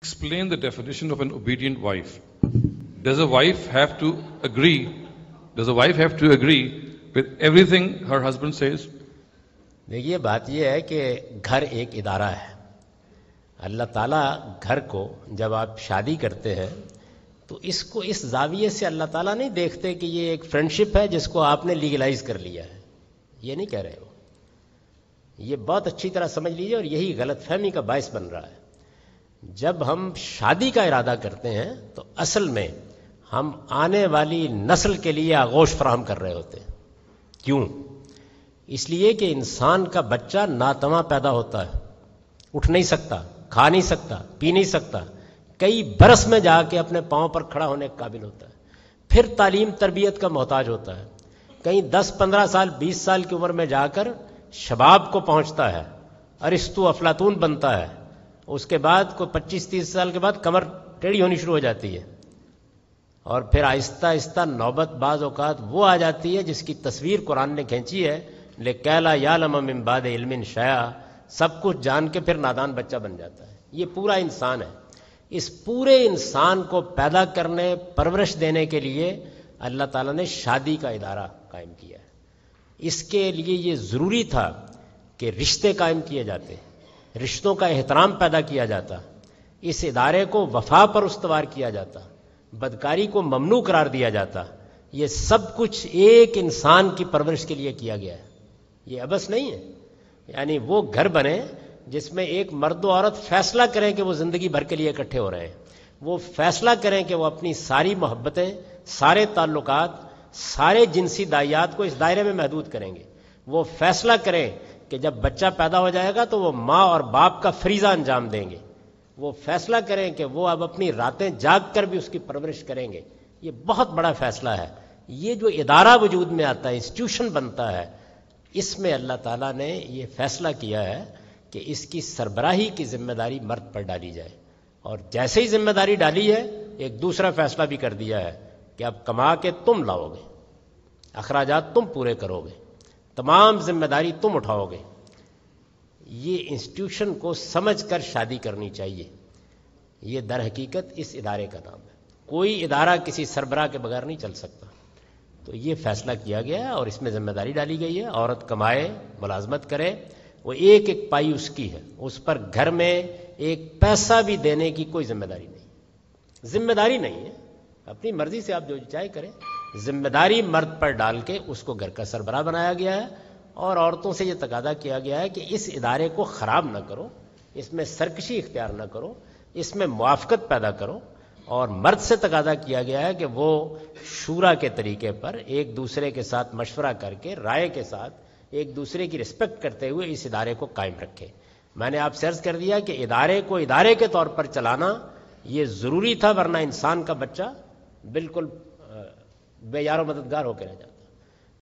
Explain the definition of an obedient wife. Does a wife have to agree? Does a wife have to agree with everything her husband says? دیکھیے بات یہ ہے کہ گھر ایک ادارہ ہے. اللہ تعالیٰ گھر کو جب آپ شادی کرتے ہیں تو اس کو اس زاویے سے اللہ تعالیٰ نہیں دیکھتے کہ یہ ایک فرینڈشپ ہے جس کو آپ نے لیگلائز کر لیا ہے. یہ نہیں کہہ رہے ہو. یہ بہت اچھی طرح سمجھ لیجیے، اور یہی غلط فہمی کا باعث بن رہا ہے. جب ہم شادی کا ارادہ کرتے ہیں تو اصل میں ہم آنے والی نسل کے لیے آغوش فراہم کر رہے ہوتے ہیں. کیوں؟ اس لیے کہ انسان کا بچہ ناتواں پیدا ہوتا ہے، اٹھ نہیں سکتا، کھا نہیں سکتا، پی نہیں سکتا، کئی برس میں جا کے اپنے پاؤں پر کھڑا ہونے کے قابل ہوتا ہے، پھر تعلیم تربیت کا محتاج ہوتا ہے، کہیں 10-15 سال 20 سال کی عمر میں جا کر شباب کو پہنچتا ہے، ارسطو افلاطون بنتا ہے. اس کے بعد کوئی 25-30 سال کے بعد کمر ٹیڑھی ہونی شروع ہو جاتی ہے، اور پھر آہستہ آہستہ نوبت بعض اوقات وہ آ جاتی ہے جس کی تصویر قرآن نے کھینچی ہے، لِکَیْ لَا یَعْلَمَ مِن بَعْدِ عِلْمٍ شَیْئًا. سب کچھ جان کے پھر نادان بچہ بن جاتا ہے. یہ پورا انسان ہے. اس پورے انسان کو پیدا کرنے، پرورش دینے کے لیے اللہ تعالیٰ نے شادی کا ادارہ قائم کیا ہے. اس کے لیے یہ ضروری تھا کہ رشتے قائم کیے جاتے، رشتوں کا احترام پیدا کیا جاتا، اس ادارے کو وفا پر استوار کیا جاتا، بدکاری کو ممنوع قرار دیا جاتا. یہ سب کچھ ایک انسان کی پرورش کے لیے کیا گیا ہے. یہ ابس نہیں ہے. یعنی وہ گھر بنے جس میں ایک مرد و عورت فیصلہ کریں کہ وہ زندگی بھر کے لیے اکٹھے ہو رہے ہیں. وہ فیصلہ کریں کہ وہ اپنی ساری محبتیں، سارے تعلقات، سارے جنسی دائیات کو اس دائرے میں محدود کریں گے. وہ فیصلہ کریں کہ جب بچہ پیدا ہو جائے گا تو وہ ماں اور باپ کا فریضہ انجام دیں گے. وہ فیصلہ کریں کہ وہ اب اپنی راتیں جاگ کر بھی اس کی پرورش کریں گے. یہ بہت بڑا فیصلہ ہے. یہ جو ادارہ وجود میں آتا ہے، انسٹیٹیوشن بنتا ہے، اس میں اللہ تعالیٰ نے یہ فیصلہ کیا ہے کہ اس کی سربراہی کی ذمہ داری مرد پر ڈالی جائے. اور جیسے ہی ذمہ داری ڈالی ہے، ایک دوسرا فیصلہ بھی کر دیا ہے کہ اب کما کے تم لاؤ گے، اخراجات تم پورے کرو گے، تمام ذمہ داری تم اٹھاؤ گے. یہ انسٹیٹیوشن کو سمجھ کر شادی کرنی چاہیے. یہ در حقیقت اس ادارے کا نام ہے. کوئی ادارہ کسی سربراہ کے بغیر نہیں چل سکتا. تو یہ فیصلہ کیا گیا ہے اور اس میں ذمہ داری ڈالی گئی ہے. عورت کمائے، ملازمت کرے، وہ ایک ایک پائی اس کی ہے. اس پر گھر میں ایک پیسہ بھی دینے کی کوئی ذمہ داری نہیں. ذمہ داری نہیں ہے، اپنی مرضی سے آپ جو چاہے کریں. ذمہ داری مرد پر ڈال کے اس کو گھر کا سربراہ بنایا گیا ہے، اور عورتوں سے یہ تقاضا کیا گیا ہے کہ اس ادارے کو خراب نہ کرو، اس میں سرکشی اختیار نہ کرو، اس میں موافقت پیدا کرو. اور مرد سے تقاضا کیا گیا ہے کہ وہ شورا کے طریقے پر ایک دوسرے کے ساتھ مشورہ کر کے، رائے کے ساتھ، ایک دوسرے کی رسپیکٹ کرتے ہوئے اس ادارے کو قائم رکھے. میں نے آپ سے عرض کر دیا کہ ادارے کو ادارے کے طور پر چلانا یہ ضروری تھا، ورنہ انسان کا بچہ بالکل بے یار و مددگار ہو کے رہ جاتا.